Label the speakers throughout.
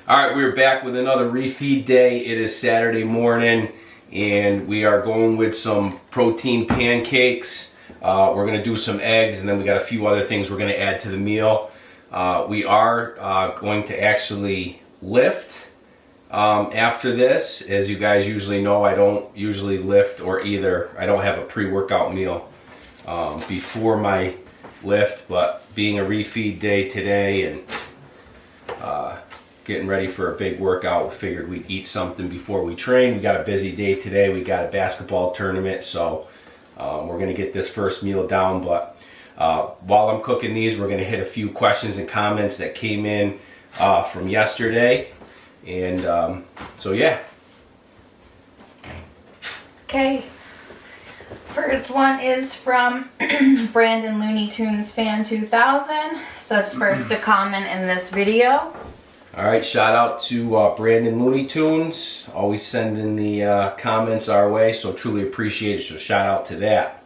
Speaker 1: All right, we're back with another refeed day. It is Saturday morning, and we are going with some protein pancakes. We're going to do some eggs, and then we got a few other things we're going to add to the meal. We are going to actually lift after this. As you guys usually know, I don't usually lift I don't have a pre-workout meal before my lift, but being a refeed day today and getting ready for a big workout, we figured we'd eat something before we train. We got a busy day today. We got a basketball tournament, so we're going to get this first meal down. But while I'm cooking these, we're going to hit a few questions and comments that came in from yesterday. And so, yeah.
Speaker 2: Okay. First one is from Brandon Looney Tunes Fan 2000. Says first to comment in this video.
Speaker 1: All right, shout out to Brandon Looney Tunes, always sending the comments our way, so truly appreciate it, so shout out to that.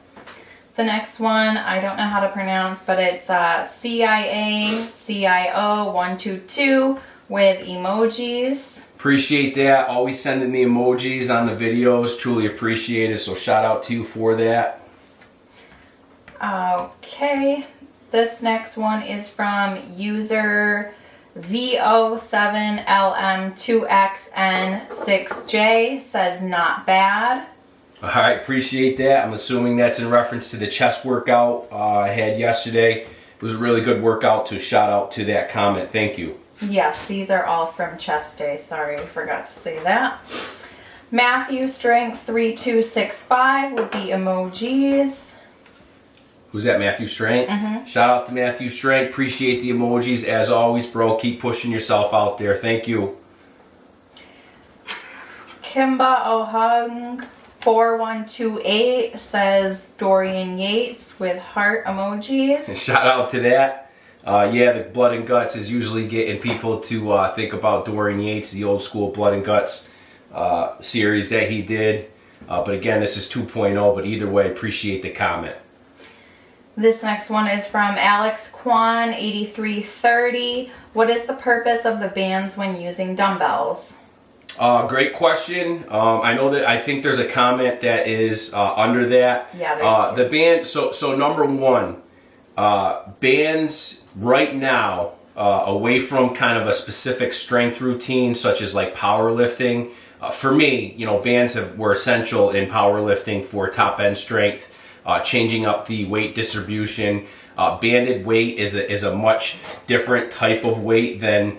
Speaker 2: The next one, I don't know how to pronounce, but it's CIACIO122 with emojis.
Speaker 1: Appreciate that, always sending the emojis on the videos, truly appreciate it, so shout out to you for that.
Speaker 2: Okay, this next one is from user VO7LM2XN6J, says not bad.
Speaker 1: All right, appreciate that. I'm assuming that's in reference to the chest workout I had yesterday. It was a really good workout, to shout out to that comment. Thank you.
Speaker 2: Yes, these are all from chest day. Sorry, I forgot to say that. Matthew Strength 3265 with the emojis.
Speaker 1: Who's that, Matthew Strength?
Speaker 2: Mm-hmm.
Speaker 1: Shout out to Matthew Strength. Appreciate the emojis. As always, bro, keep pushing yourself out there. Thank you.
Speaker 2: Kimba Ohung 4128 says Dorian Yates with heart emojis.
Speaker 1: And shout out to that. Yeah, the Blood and Guts is usually getting people to think about Dorian Yates, the old school Blood and Guts series that he did. But again, this is 2.0, but either way, appreciate the comment.
Speaker 2: This next one is from Alex Kwan 8330. What is the purpose of the bands when using dumbbells?
Speaker 1: Great question. I think there's a comment that is under that.
Speaker 2: Yeah, there's two.
Speaker 1: The band. So number one, bands right now, away from kind of a specific strength routine, such as like powerlifting. For me, bands were essential in powerlifting for top end strength. Changing up the weight distribution. Banded weight is a much different type of weight than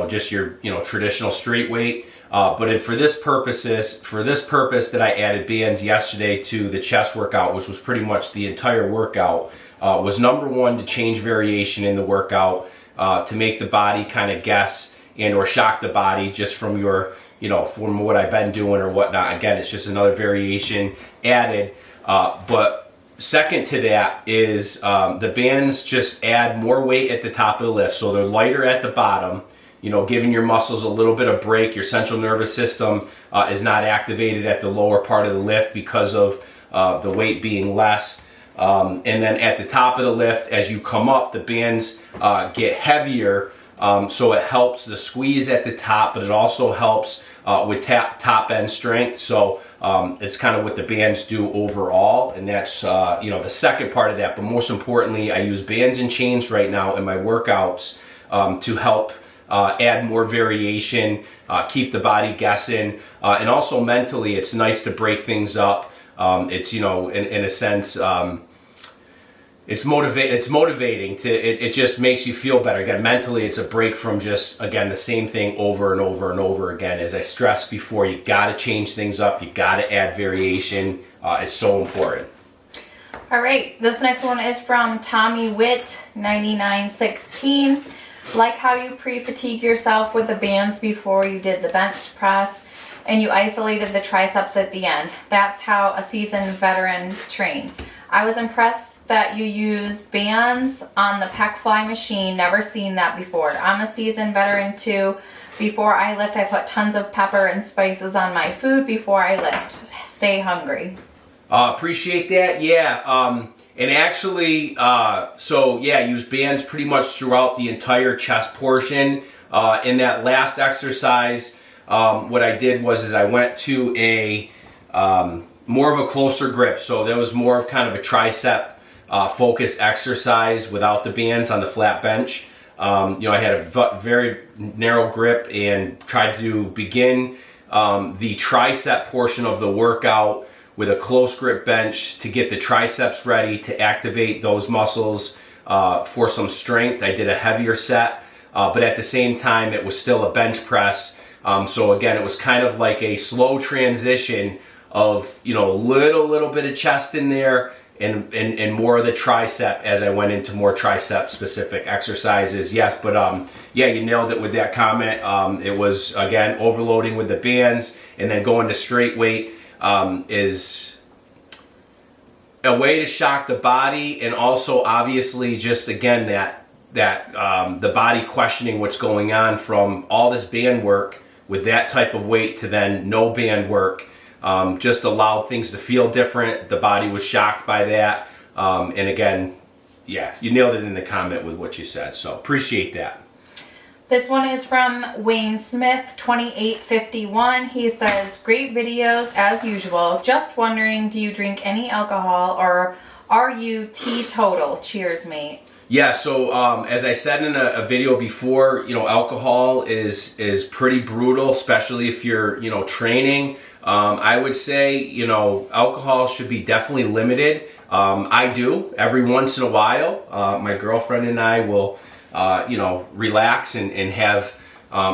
Speaker 1: just your traditional straight weight. But for this purpose that I added bands yesterday to the chest workout, which was pretty much the entire workout, was number one, to change variation in the workout, to make the body kind of guess and or shock the body just from from what I've been doing or whatnot. Again, it's just another variation added. But second to that is the bands just add more weight at the top of the lift. So they're lighter at the bottom, giving your muscles a little bit of break. Your central nervous system is not activated at the lower part of the lift because of the weight being less. And then at the top of the lift, as you come up, the bands get heavier. So it helps the squeeze at the top, but it also helps with top end strength. So it's kind of what the bands do overall, and that's the second part of that. But most importantly, I use bands and chains right now in my workouts to help add more variation, keep the body guessing, and also mentally, it's nice to break things up. It's in a sense. It's motivating it just makes you feel better. Again, mentally, it's a break from just, again, the same thing over and over and over again. As I stressed before, you got to change things up. You got to add variation. It's so important.
Speaker 2: All right, this next one is from Tommy Witt 9916. Like how you pre-fatigue yourself with the bands before you did the bench press, and you isolated the triceps at the end. That's how a seasoned veteran trains. I was impressed that you use bands on the pec fly machine. Never seen that before. I'm a seasoned veteran too. Before I lift, I put tons of pepper and spices on my food before I lift. Stay hungry.
Speaker 1: Appreciate that. Yeah. And actually, use bands pretty much throughout the entire chest portion. In that last exercise, what I did was I went to a more of a closer grip. So there was more of kind of a tricep focused exercise without the bands on the flat bench. I had a very narrow grip and tried to begin the tricep portion of the workout with a close grip bench to get the triceps ready to activate those muscles for some strength. I did a heavier set, but at the same time, it was still a bench press. So again, it was kind of like a slow transition of, little bit of chest in there and more of the tricep as I went into more tricep specific exercises. Yes, but yeah, you nailed it with that comment. It was, again, overloading with the bands and then going to straight weight is a way to shock the body, and also obviously just, again, that the body questioning what's going on from all this band work with that type of weight to then no band work. Just allowed things to feel different. The body was shocked by that. And again, yeah, you nailed it in the comment with what you said. So appreciate that.
Speaker 2: This one is from Wayne Smith, 2851. He says, great videos as usual. Just wondering, do you drink any alcohol or are you teetotal? Cheers, mate.
Speaker 1: Yeah, so as I said in a video before, alcohol is pretty brutal, especially if you're, training. I would say, alcohol should be definitely limited. I do every once in a while. My girlfriend and I will, relax and have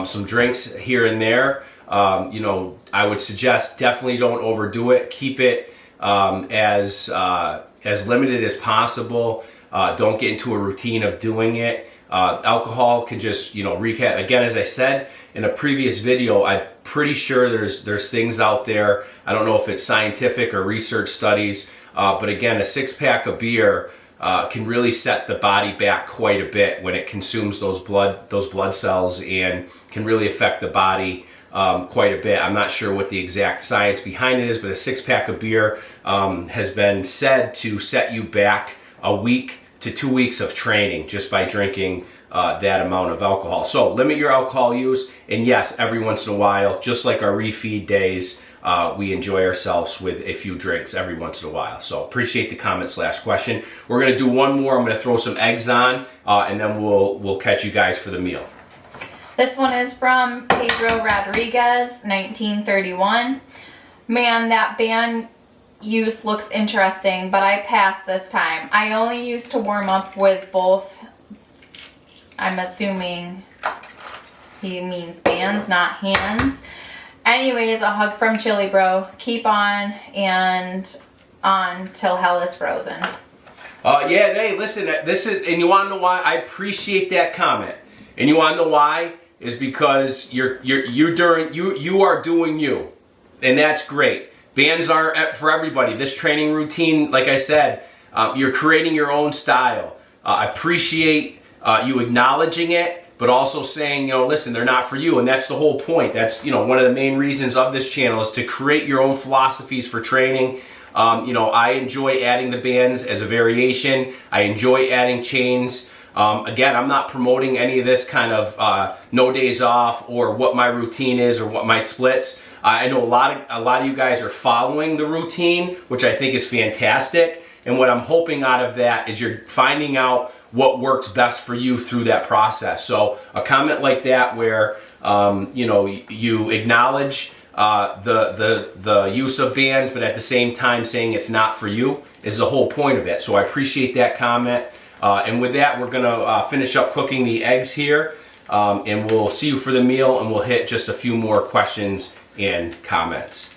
Speaker 1: some drinks here and there. I would suggest definitely don't overdo it. Keep it as limited as possible. Don't get into a routine of doing it. Alcohol can just, recap. Again, as I said in a previous video, I'm pretty sure there's things out there. I don't know if it's scientific or research studies, but again, a 6-pack of beer can really set the body back quite a bit when it consumes those blood cells and can really affect the body quite a bit. I'm not sure what the exact science behind it is, but a 6-pack of beer has been said to set you back a week to 2 weeks of training just by drinking that amount of alcohol. So limit your alcohol use, and yes, every once in a while, just like our refeed days, we enjoy ourselves with a few drinks every once in a while. So appreciate the comment/question. We're gonna do one more. I'm gonna throw some eggs on, and then we'll catch you guys for the meal.
Speaker 2: This one is from Pedro Rodriguez, 1931. Man, that band use looks interesting, but I passed this time. I only used to warm up with both. I'm assuming he means bands, not hands. Anyways, a hug from Chili Bro. Keep on and on till hell is frozen.
Speaker 1: Yeah, hey, listen, this is, and you want to know why? I appreciate that comment. And you want to know why? Is because you are doing you. And that's great. Bands aren't for everybody. This training routine, like I said, you're creating your own style. I appreciate you acknowledging it, but also saying, listen, they're not for you. And that's the whole point. That's, one of the main reasons of this channel is to create your own philosophies for training. I enjoy adding the bands as a variation. I enjoy adding chains. Again, I'm not promoting any of this kind of no days off or what my routine is or what my splits. I know a lot of you guys are following the routine, which I think is fantastic. And what I'm hoping out of that is you're finding out what works best for you through that process. So a comment like that where you acknowledge the use of bands, but at the same time saying it's not for you is the whole point of it. So I appreciate that comment. And with that, we're going to finish up cooking the eggs here, and we'll see you for the meal, and we'll hit just a few more questions and comments.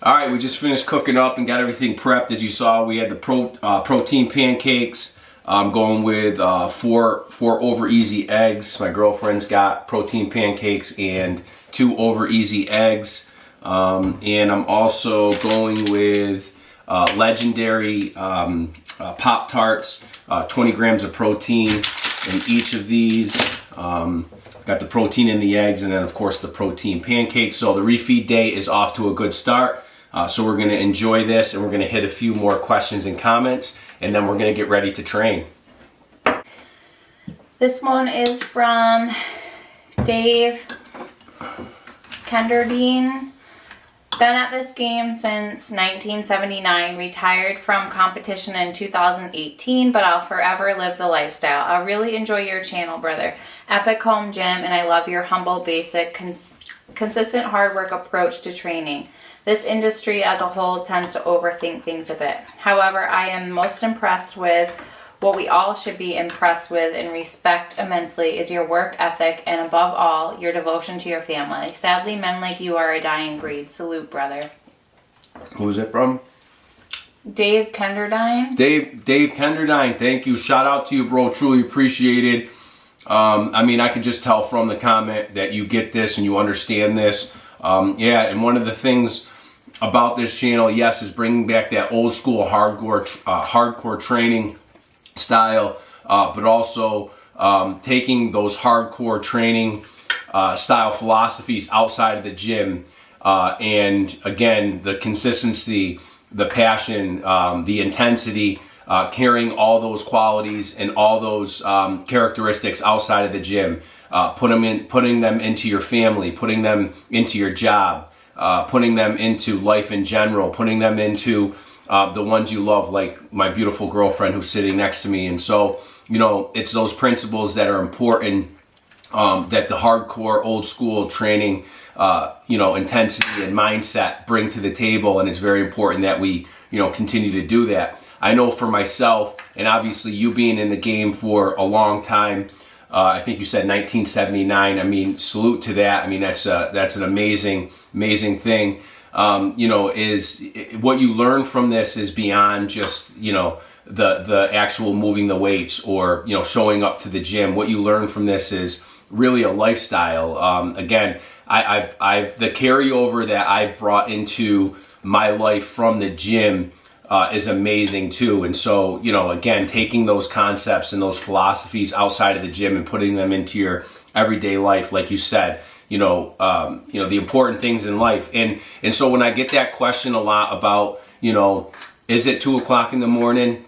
Speaker 1: All right, we just finished cooking up and got everything prepped. As you saw, we had the protein pancakes. I'm going with four over easy eggs. My girlfriend's got protein pancakes and 2 over easy eggs. And I'm also going with legendary Pop-Tarts, 20 grams of protein in each of these. Got the protein in the eggs, and then of course the protein pancakes. So the refeed day is off to a good start. So we're going to enjoy this, and we're going to hit a few more questions and comments, and then we're going to get ready to train.
Speaker 2: This one is from Dave Kenderdine. Been at this game since 1979, retired from competition in 2018, but I'll forever live the lifestyle. I really enjoy your channel, brother. Epic home gym, and I love your humble, basic, consistent hard work approach to training. This industry as a whole tends to overthink things a bit. However, I am most impressed with what we all should be impressed with and respect immensely is your work ethic and above all, your devotion to your family. Sadly, men like you are a dying breed. Salute, brother.
Speaker 1: Who is it from?
Speaker 2: Dave Kenderdine.
Speaker 1: Dave Kenderdine, thank you. Shout out to you, bro. Truly appreciated. I mean, I can just tell from the comment that you get this and you understand this. Yeah, and one of the things about this channel, yes, is bringing back that old school hardcore training style, but also taking those hardcore training style philosophies outside of the gym, and again, the consistency, the passion, the intensity, carrying all those qualities and all those characteristics outside of the gym, putting them into your family, putting them into your job, putting them into life in general, putting them into the ones you love, like my beautiful girlfriend who's sitting next to me. And so, you know, it's those principles that are important, that the hardcore old school training, intensity and mindset bring to the table. And it's very important that we, continue to do that. I know for myself, and obviously you being in the game for a long time, I think you said 1979. I mean, salute to that. I mean, that's an amazing thing. Is what you learn from this is beyond just, the actual moving the weights or, showing up to the gym. What you learn from this is really a lifestyle. Again, I've the carryover that I've brought into my life from the gym is amazing too. And so, again, taking those concepts and those philosophies outside of the gym and putting them into your everyday life, like you said, the important things in life. And so when I get that question a lot about, is it 2:00 in the morning?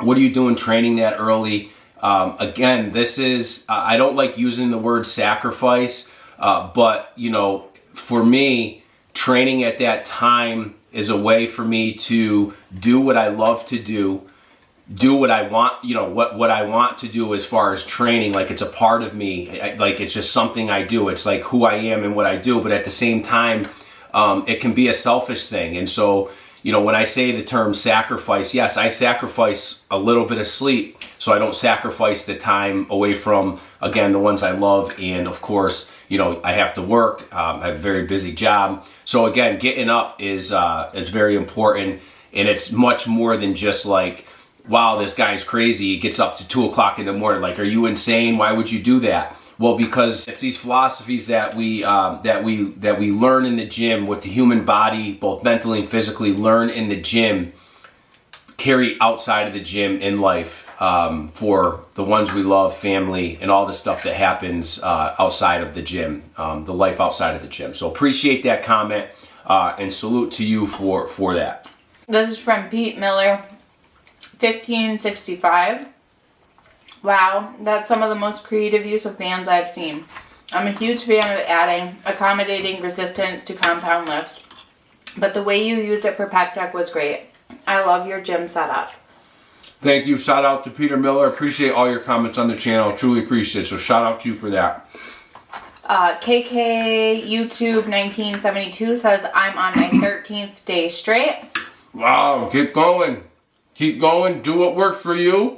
Speaker 1: What are you doing training that early? Again, this is, I don't like using the word sacrifice, but, for me, training at that time is a way for me to do what I love to do what I want, what I want to do as far as training. Like it's a part of me, like it's just something I do. It's like who I am and what I do. But at the same time, it can be a selfish thing. And so, when I say the term sacrifice, yes, I sacrifice a little bit of sleep so I don't sacrifice the time away from, again, the ones I love. And of course, I have to work. I have a very busy job. So again, getting up is very important. And it's much more than just like, wow, this guy's crazy. He gets up to 2:00 in the morning. Like, are you insane? Why would you do that? Well, because it's these philosophies that we learn in the gym, what the human body, both mentally and physically, learn in the gym, carry outside of the gym in life, for the ones we love, family, and all the stuff that happens outside of the gym, the life outside of the gym. So appreciate that comment, and salute to you for that.
Speaker 2: This is from Pete Miller, 1565. Wow, that's some of the most creative use of bands I've seen. I'm a huge fan of adding accommodating resistance to compound lifts, but the way you used it for pec deck was great. I love your gym setup.
Speaker 1: Thank you. Shout out to Peter Miller. Appreciate all your comments on the channel. Truly appreciate it. So shout out to you for that.
Speaker 2: KK YouTube 1972 says, I'm on my 13th day straight.
Speaker 1: Wow, keep going. Keep going. Do what works for you.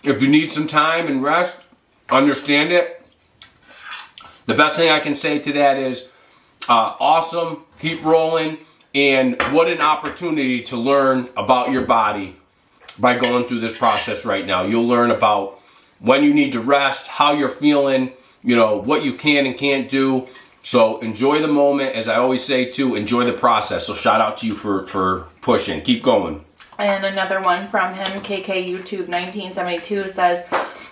Speaker 1: If you need some time and rest, understand it. The best thing I can say to that is, awesome. Keep rolling. And what an opportunity to learn about your body by going through this process right now. You'll learn about when you need to rest, how you're feeling, what you can and can't do. So enjoy the moment. As I always say too, enjoy the process. So shout out to you for pushing. Keep going.
Speaker 2: And another one from him, KK YouTube 1972, says,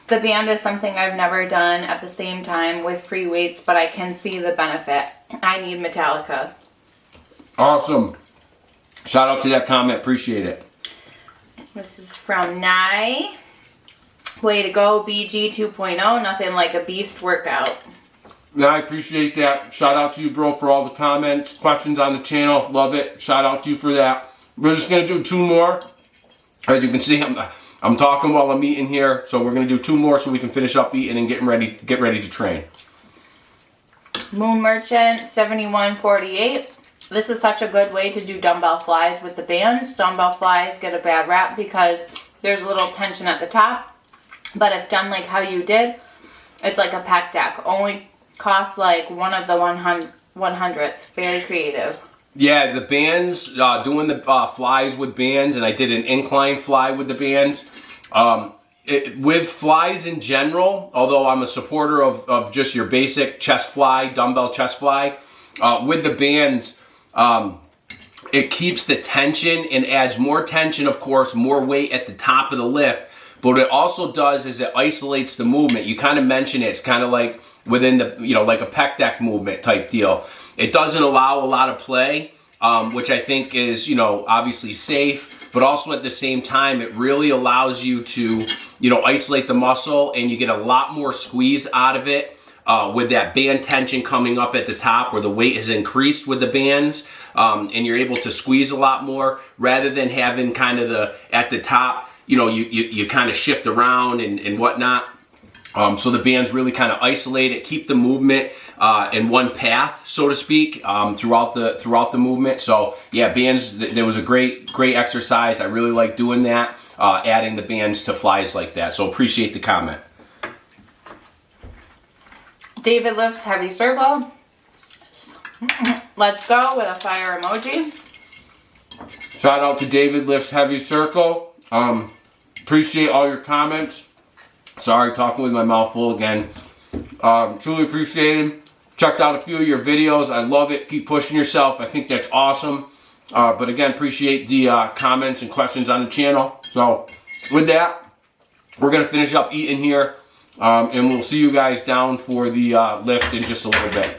Speaker 2: the band is something I've never done at the same time with free weights, but I can see the benefit. I need Metallica.
Speaker 1: Awesome. Shout out to that comment. Appreciate it.
Speaker 2: This is from Nye. Way to go, BG 2.0. Nothing like a beast workout.
Speaker 3: Yeah, I appreciate that. Shout out to you, bro, for all the comments, questions on the channel. Love it. Shout out to you for that. We're just going to do 2 more. As you can see, I'm talking while I'm eating here. So we're going to do 2 more so we can finish up eating and get ready to train.
Speaker 2: Moon Merchant 7148. This is such a good way to do dumbbell flies with the bands. Dumbbell flies get a bad rap because there's a little tension at the top. But if done like how you did, it's like a pec deck. Only costs like one of the 100th. Very creative.
Speaker 1: Yeah, the bands, doing the flies with bands, and I did an incline fly with the bands. With flies in general, although I'm a supporter of just your basic chest fly, dumbbell chest fly, with the bands, it keeps the tension and adds more tension, of course, more weight at the top of the lift. But what it also does is it isolates the movement. You kind of mentioned it. It's kind of like within the, like a pec deck movement type deal. It doesn't allow a lot of play, which I think is, obviously safe. But also at the same time, it really allows you to, isolate the muscle, and you get a lot more squeeze out of it with that band tension coming up at the top where the weight is increased with the bands. And you're able to squeeze a lot more rather than having kind of at the top, you kind of shift around and whatnot. So the bands really kind of isolate it, keep the movement in one path, so to speak, throughout the movement. So yeah, bands. There was a great exercise. I really like doing that, adding the bands to flies like that. So appreciate the comment.
Speaker 2: David lifts heavy circle. Let's go with a fire emoji.
Speaker 3: Shout out to David lifts heavy circle. Appreciate all your comments. Sorry, talking with my mouth full again. Truly appreciate it. Checked out a few of your videos. I love it. Keep pushing yourself. I think that's awesome. But again, appreciate the comments and questions on the channel. So with that, we're going to finish up eating here. And we'll see you guys down for the lift in just a little bit.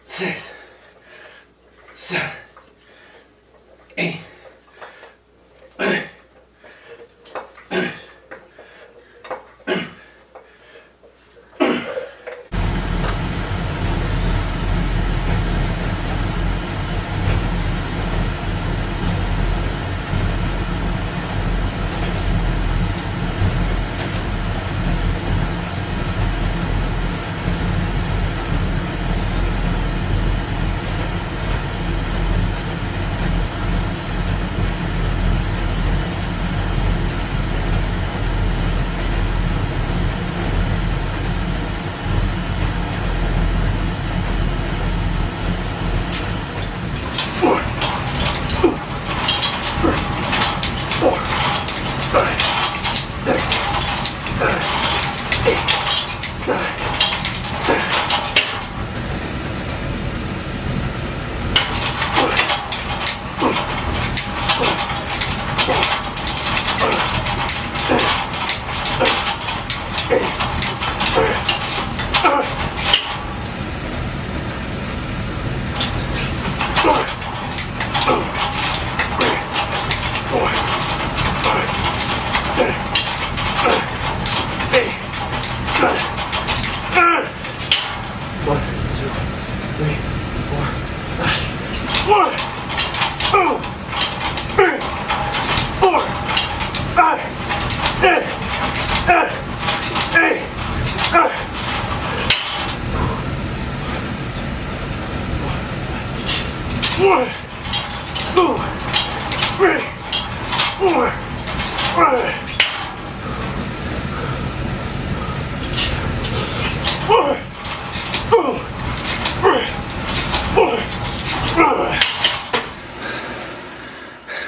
Speaker 3: Six, 7, 8.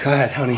Speaker 3: Go ahead, honey.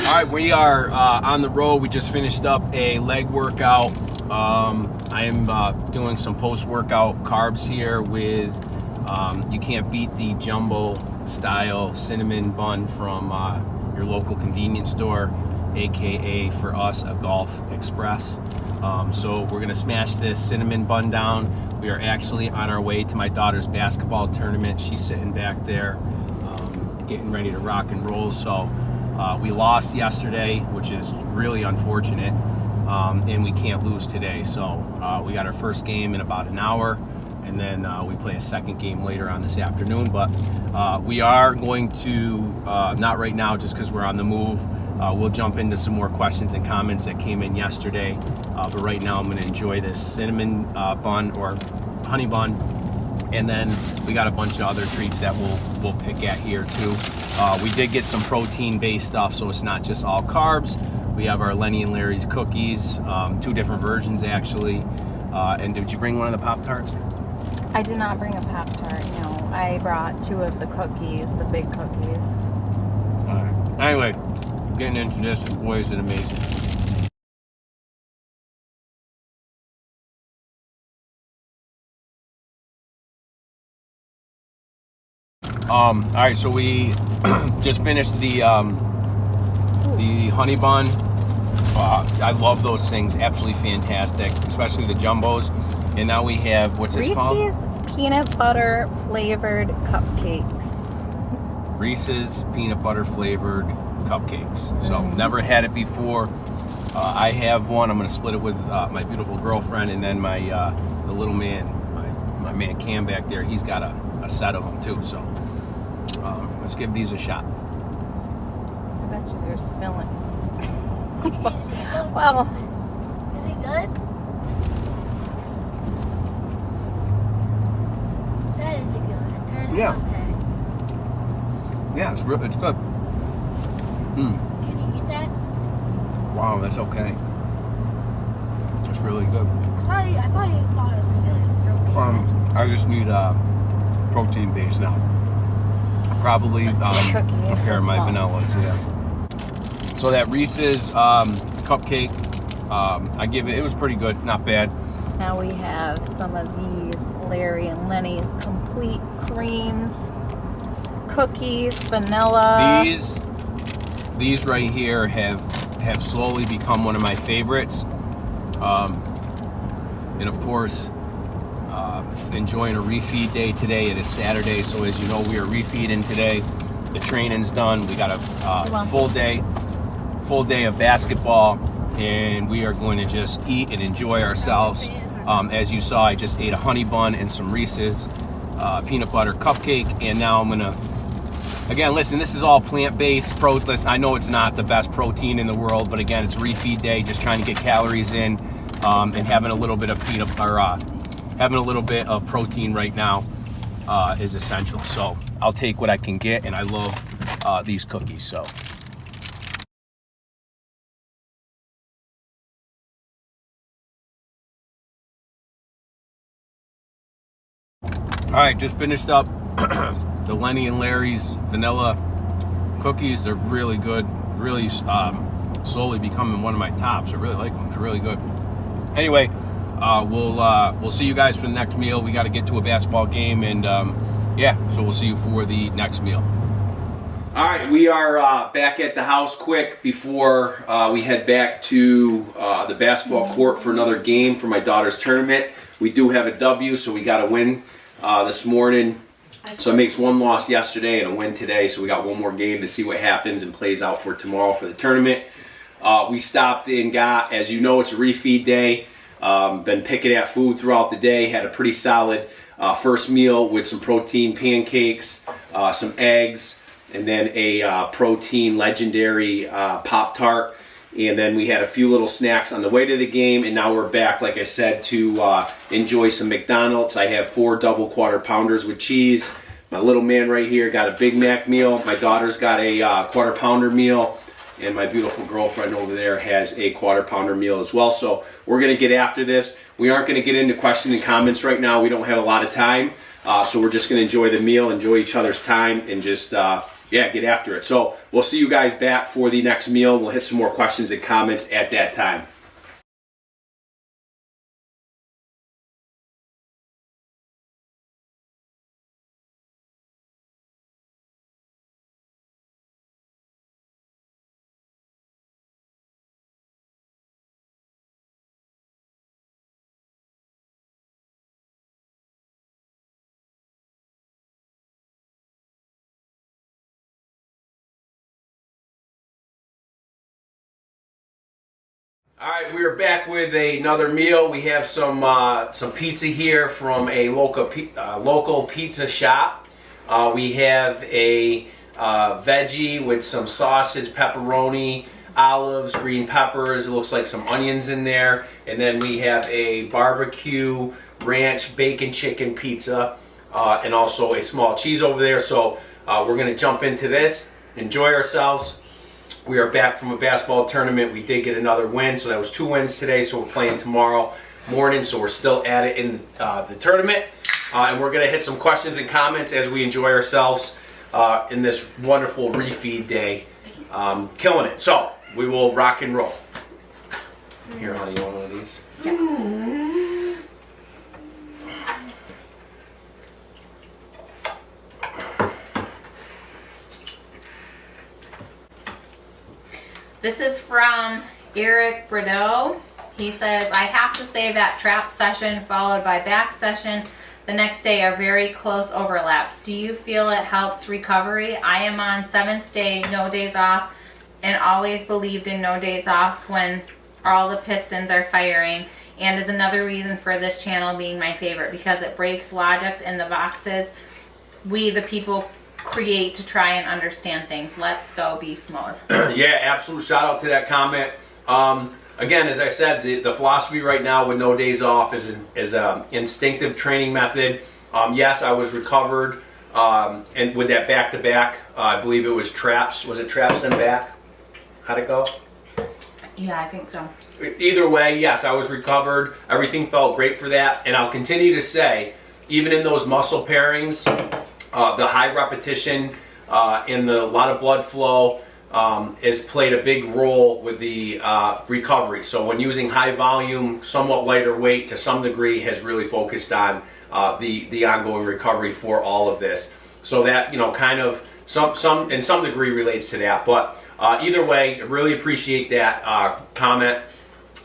Speaker 3: All right, we are on the road. We just finished up a leg workout. I am doing some post-workout carbs here with, you can't beat the jumbo style cinnamon bun from your local convenience store, AKA for us, a Golf Express. So we're gonna smash this cinnamon bun down. We are actually on our way to my daughter's basketball tournament. She's sitting back there getting ready to rock and roll. So we lost yesterday, which is really unfortunate, and we can't lose today. So we got our first game in about an hour, and then we play a second game later on this afternoon. But we are going to, not right now just because we're on the move, we'll jump into some more questions and comments that came in yesterday. But right now I'm going to enjoy this cinnamon bun or honey bun. And then we got a bunch of other treats that we'll pick at here too. We did get some protein-based stuff, so it's not just all carbs. We have our Lenny and Larry's cookies, 2 different versions actually. And did you bring one of the Pop-Tarts?
Speaker 2: I did not bring a Pop-Tart, no. I brought 2 of the cookies, the big cookies.
Speaker 3: All right. Anyway, getting into this, and boy, is it amazing.
Speaker 1: All right, so we just finished the honey bun. I love those things, absolutely fantastic, especially the jumbos. And now we have, what's this called?
Speaker 2: Reese's peanut butter flavored cupcakes.
Speaker 1: Reese's peanut butter flavored cupcakes. So never had it before. I have one. I'm going to split it with my beautiful girlfriend, and then my the little man, my man Cam back there. He's got a set of them too. So let's give these a shot.
Speaker 2: I bet you there's filling.
Speaker 4: Wow. Is it good? That isn't good. Or is it
Speaker 1: Yeah.
Speaker 4: okay?
Speaker 1: Yeah, it's good.
Speaker 4: Can you eat that?
Speaker 1: Wow, that's okay. It's really good.
Speaker 4: I thought you thought it was. I feel like it's okay.
Speaker 1: I just need protein base now. Probably prepare my vanillas. Yeah. So that Reese's cupcake, I give it. It was pretty good, not bad.
Speaker 2: Now we have some of these Larry and Lenny's complete creams, cookies, vanilla.
Speaker 1: These right here have slowly become one of my favorites. And of course, enjoying a refeed day today. It is Saturday, so as you know, we are refeeding today. The training's done. We got a full day of basketball, and we are going to just eat and enjoy ourselves. As you saw, I just ate a honey bun and some Reese's peanut butter cupcake, and now I'm gonna, again, listen, this is all plant-based. Listen, I know it's not the best protein in the world, but again, it's refeed day, just trying to get calories in, and having a little bit of having a little bit of protein right now is essential. So I'll take what I can get, and I love these cookies. So. All right, just finished up the Lenny and Larry's vanilla cookies. They're really good, really slowly becoming one of my tops. I really like them. They're really good. Anyway, we'll see you guys for the next meal. We got to get to a basketball game, and yeah, so we'll see you for the next meal. All right, we are back at the house quick before we head back to the basketball court for another game for my daughter's tournament. We do have a W, so we got a win this morning. So it makes one loss yesterday and a win today. So we got one more game to see what happens and plays out for tomorrow for the tournament. We stopped and got, as you know, it's a refeed day. Been picking at food throughout the day. Had a pretty solid first meal with some protein pancakes, some eggs, and then a protein legendary Pop-Tart. And then we had a few little snacks on the way to the game, and now we're back, like I said, to enjoy some McDonald's. I have 4 double quarter pounders with cheese. My little man right here got a Big Mac meal. My daughter's got a quarter pounder meal, and my beautiful girlfriend over there has a quarter pounder meal as well. So we're going to get after this. We aren't going to get into questions and comments right now. We don't have a lot of time, so we're just going to enjoy the meal, enjoy each other's time, and just get after it. So we'll see you guys back for the next meal. We'll hit some more questions and comments at that time. All right, we are back with another meal. We have some pizza here from a local pizza shop. We have a veggie with some sausage, pepperoni, olives, green peppers. It looks like some onions in there. And then we have a barbecue ranch bacon chicken pizza and also a small cheese over there. So we're going to jump into this, enjoy ourselves. We are back from a basketball tournament. We did get another win, so that was 2 wins today. So we're playing tomorrow morning, so we're still at it in the tournament. And we're going to hit some questions and comments as we enjoy ourselves in this wonderful refeed day. Killing it. So we will rock and roll. Here, honey, you want one of these?
Speaker 2: Yeah. This is from Eric Brideau. He says, I have to say that trap session followed by back session the next day are very close overlaps. Do you feel it helps recovery? I am on 7th day, no days off, and always believed in no days off when all the pistons are firing, and is another reason for this channel being my favorite because it breaks logic in the boxes we, the people, create to try and understand things. Let's go beast mode.
Speaker 1: Yeah, absolute shout out to that comment. Again, as I said, the philosophy right now with no days off is an instinctive training method. Yes, I was recovered, and with that back-to-back, I believe it was traps. Was it traps then back? How'd it go?
Speaker 2: Yeah, I think so.
Speaker 1: Either way, yes, I was recovered. Everything felt great for that. And I'll continue to say, even in those muscle pairings, the high repetition and the lot of blood flow has played a big role with the recovery. So when using high volume, somewhat lighter weight to some degree has really focused on the ongoing recovery for all of this. So that, kind of some in some degree relates to that. But either way, I really appreciate that comment.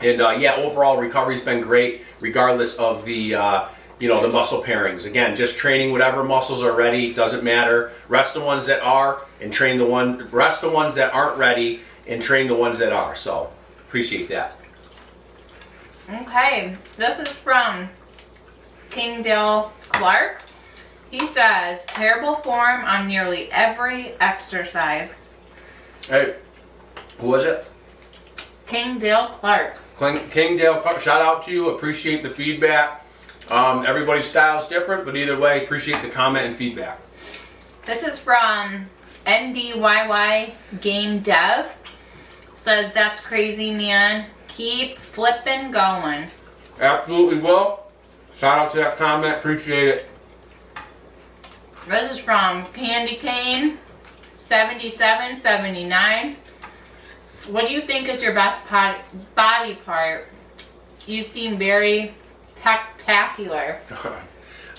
Speaker 1: And yeah, overall recovery's been great, regardless of the the muscle pairings. Again, just training whatever muscles are ready, doesn't matter. Rest the ones that are, and rest the ones that aren't ready, and train the ones that are. So appreciate that.
Speaker 2: Okay, this is from Kingdale Clark. He says, terrible form on nearly every exercise.
Speaker 1: Hey, who was it?
Speaker 2: Kingdale Clark.
Speaker 1: Kingdale, shout out to you. Appreciate the feedback. Everybody's style's different, but either way, appreciate the comment and feedback.
Speaker 2: This is from NDYY Game Dev. Says, that's crazy, man. Keep flipping going.
Speaker 3: Absolutely will. Shout out to that comment. Appreciate it.
Speaker 2: This is from Candy Cane 7779. What do you think is your best body part? You seem very spectacular.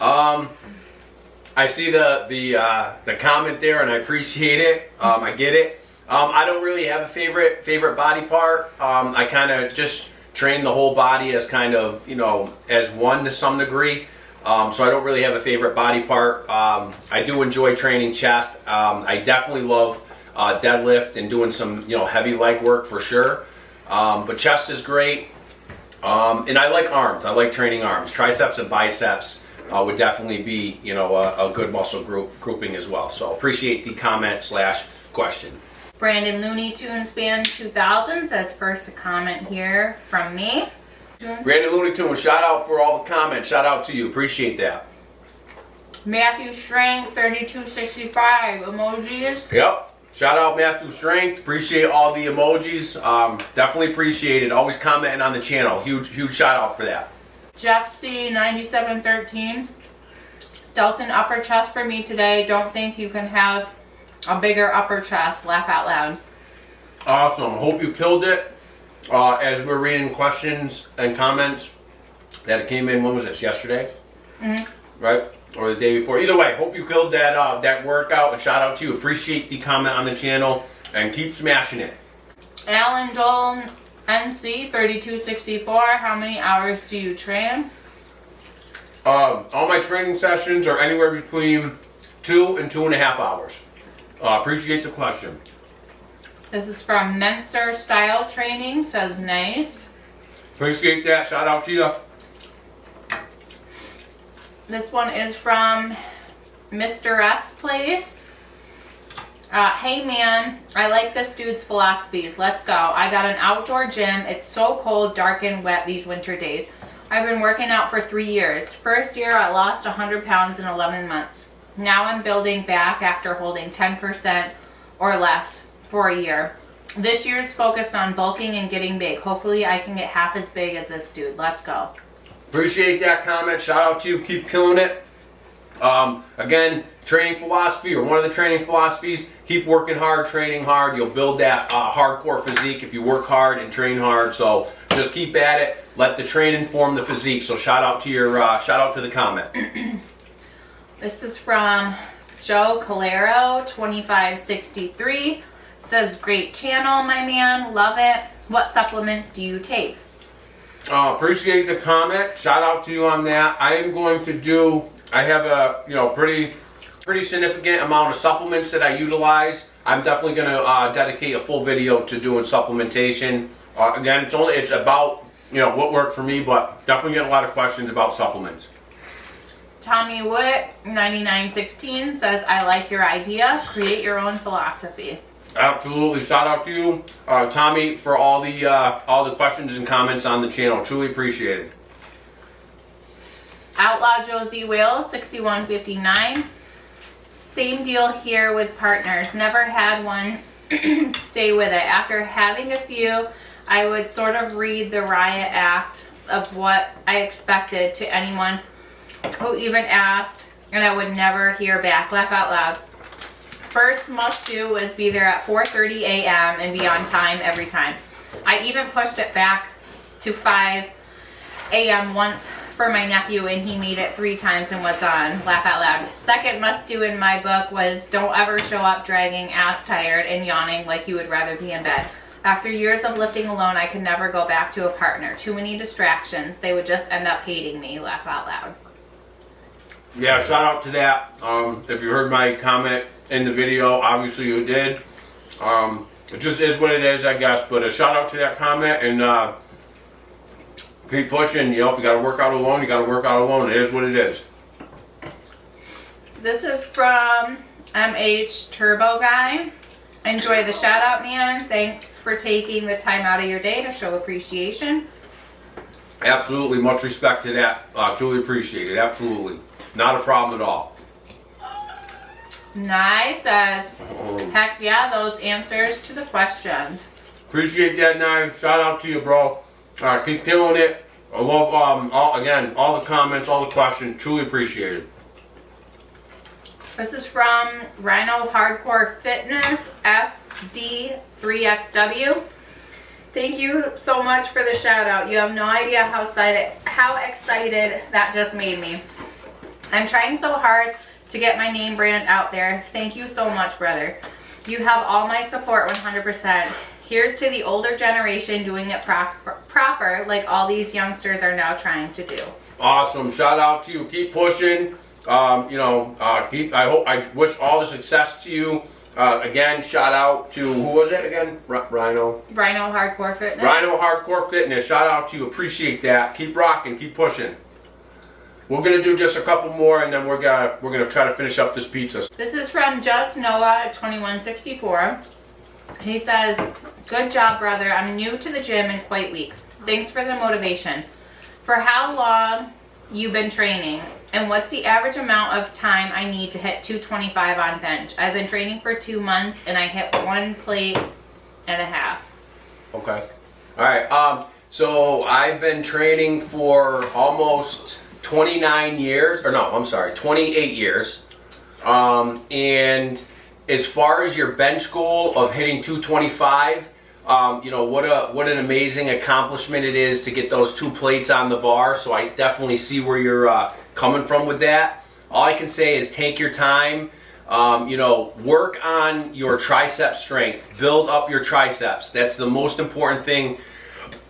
Speaker 1: I see the comment there, and I appreciate it. I get it. I don't really have a favorite body part. I kind of just train the whole body as kind of as one to some degree. So I don't really have a favorite body part. I do enjoy training chest. I definitely love deadlift and doing some heavy leg work for sure. But chest is great. And I like arms. I like training arms. Triceps and biceps would definitely be a good muscle grouping as well. So appreciate the comment/question.
Speaker 2: Brandon Looney Tunes Band 2000 says, first a comment here from me.
Speaker 1: Brandon Looney Tunes, shout out for all the comments. Shout out to you. Appreciate that.
Speaker 2: Matthew Strength 3265 emojis.
Speaker 1: Yep. Shout out Matthew Strength. Appreciate all the emojis. Definitely appreciate it. Always commenting on the channel. Huge shout out for that.
Speaker 2: Jeff C 9713. Delton upper chest for me today. Don't think you can have a bigger upper chest. Laugh out loud.
Speaker 1: Awesome. Hope you killed it. As we're reading questions and comments that came in, when was this? Yesterday? Mm-hmm. Right? Or the day before. Either way, hope you killed that workout, and shout out to you. Appreciate the comment on the channel, and keep smashing it.
Speaker 2: Alan Dolan NC 3264. How many hours do you train?
Speaker 1: All my training sessions are anywhere between 2 and 2.5 hours. Appreciate the question.
Speaker 2: This is from Menser Style Training. Says nice.
Speaker 1: Appreciate that. Shout out to you.
Speaker 2: This one is from Mr. S Place. Hey man, I like this dude's philosophies. Let's go. I got an outdoor gym. It's so cold, dark, and wet these winter days. I've been working out for 3 years. First year, I lost 100 pounds in 11 months. Now I'm building back after holding 10% or less for a year. This year's focused on bulking and getting big. Hopefully I can get half as big as this dude. Let's go.
Speaker 1: Appreciate that comment. Shout out to you. Keep killing it. Again, training philosophy, or one of the training philosophies, keep working hard, training hard. You'll build that hardcore physique if you work hard and train hard. So just keep at it. Let the training form the physique. So shout out to the comment. This
Speaker 2: is from Joe Calero 2563. Says, great channel, my man. Love it. What supplements do you take?
Speaker 3: Appreciate the comment. Shout out to you on that. I am going to do, I have a, pretty significant amount of supplements that I utilize. I'm definitely going to dedicate a full video to doing supplementation. Again, it's about, what worked for me, but definitely get a lot of questions about supplements.
Speaker 2: Tommy Wood, 9916, says, I like your idea. Create your own philosophy.
Speaker 3: Absolutely. Shout out to you, Tommy, for all the questions and comments on the channel. Truly appreciate it.
Speaker 2: Outlaw Josie Wales, 6159. Same deal here with partners. Never had one stay with it. After having a few, I would sort of read the riot act of what I expected to anyone who even asked, and I would never hear back. Laugh out loud. First must do was be there at 4:30 a.m. and be on time every time. I even pushed it back to 5 a.m. once for my nephew, and he made it 3 times and was on. Laugh out loud. Second must do in my book was don't ever show up dragging, ass tired, and yawning like you would rather be in bed. After years of lifting alone, I could never go back to a partner. Too many distractions. They would just end up hating me. Laugh out loud.
Speaker 3: Yeah, shout out to that. If you heard my comment in the video, obviously you did. It just is what it is, I guess. But a shout out to that comment, and keep pushing. If you got to work out alone, you got to work out alone. It is what it is.
Speaker 2: This is from MH Turbo Guy. Enjoy the shout out, man. Thanks for taking the time out of your day to show appreciation.
Speaker 3: Absolutely, much respect to that. Truly appreciate it. Absolutely, not a problem at all.
Speaker 2: Nice says, heck yeah, those answers to the questions.
Speaker 3: Appreciate that, Nine. Shout out to you, bro. Keep killing it. I love all the comments, all the questions. Truly appreciate it.
Speaker 2: This is from Rhino Hardcore Fitness FD3XW. Thank you so much for the shout out. You have no idea how excited that just made me. I'm trying so hard to get my name brand out there. Thank you so much, brother. You have all my support 100%. Here's to the older generation doing it proper like all these youngsters are now trying to do.
Speaker 3: Awesome. Shout out to you. Keep pushing. I wish all the success to you. Again, shout out to, who was it again? Rhino
Speaker 2: Hardcore Fitness.
Speaker 3: Rhino Hardcore Fitness. Shout out to you. Appreciate that. Keep rocking. Keep pushing. We're gonna do just a couple more, and then we're gonna try to finish up this pizza.
Speaker 2: This is from Just Noah 2164. He says, "Good job, brother. I'm new to the gym and quite weak. Thanks for the motivation. For how long you been training, and what's the average amount of time I need to hit 225 on bench? I've been training for 2 months, and I hit 1 plate and a half."
Speaker 1: Okay. All right. So I've been training for almost 28 years. And as far as your bench goal of hitting 225, what an amazing accomplishment it is to get those 2 plates on the bar. So I definitely see where you're coming from with that. All I can say is take your time. Work on your tricep strength. Build up your triceps. That's the most important thing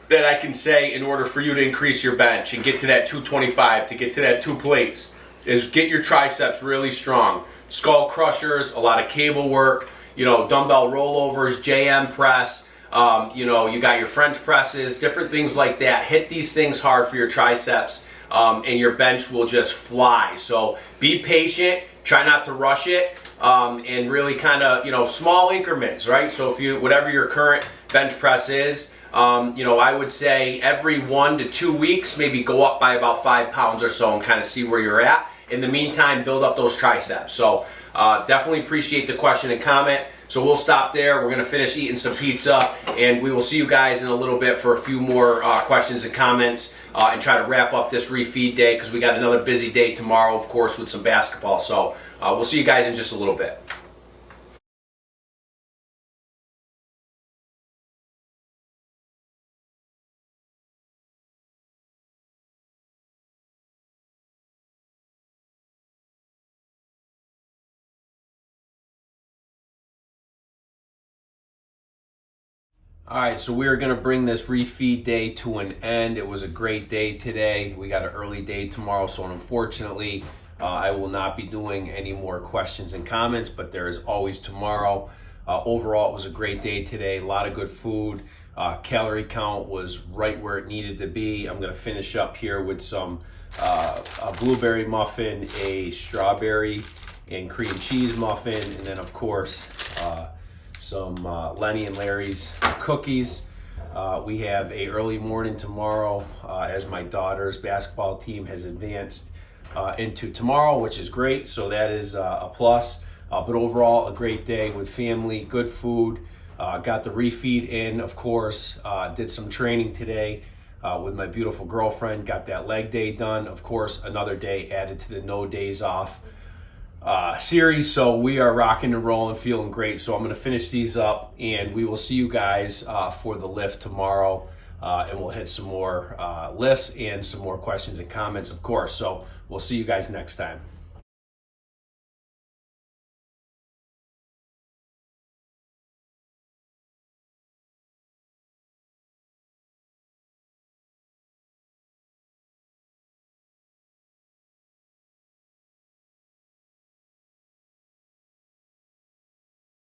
Speaker 1: that I can say in order for you to increase your bench and get to that 225, to get to that 2 plates, is get your triceps really strong. Skull crushers, a lot of cable work, dumbbell rollovers, JM press, you got your French presses, different things like that. Hit these things hard for your triceps, and your bench will just fly. So be patient, try not to rush it, and really kind of, small increments, right? So whatever your current bench press is, I would say every 1 to 2 weeks, maybe go up by about 5 pounds or so and kind of see where you're at. In the meantime, build up those triceps. So definitely appreciate the question and comment. So we'll stop there. We're going to finish eating some pizza, and we will see you guys in a little bit for a few more questions and comments, and try to wrap up this refeed day because we got another busy day tomorrow, of course, with some basketball. So we'll see you guys in just a little bit. All right, so we are going to bring this refeed day to an end. It was a great day today. We got an early day tomorrow, so unfortunately, I will not be doing any more questions and comments, but there is always tomorrow. Overall, it was a great day today. A lot of good food. Calorie count was right where it needed to be. I'm going to finish up here with some a blueberry muffin, a strawberry and cream cheese muffin, and then, of course, some Lenny and Larry's cookies. We have a early morning tomorrow as my daughter's basketball team has advanced into tomorrow, which is great. So that is a plus. But overall, a great day with family, good food. Got the refeed in, of course. Did some training today with my beautiful girlfriend. Got that leg day done. Of course, another day added to the no days off series. So we are rocking and rolling, feeling great. So I'm going to finish these up, and we will see you guys for the lift tomorrow. And we'll hit some more lifts and some more questions and comments, of course. So we'll see you guys next time.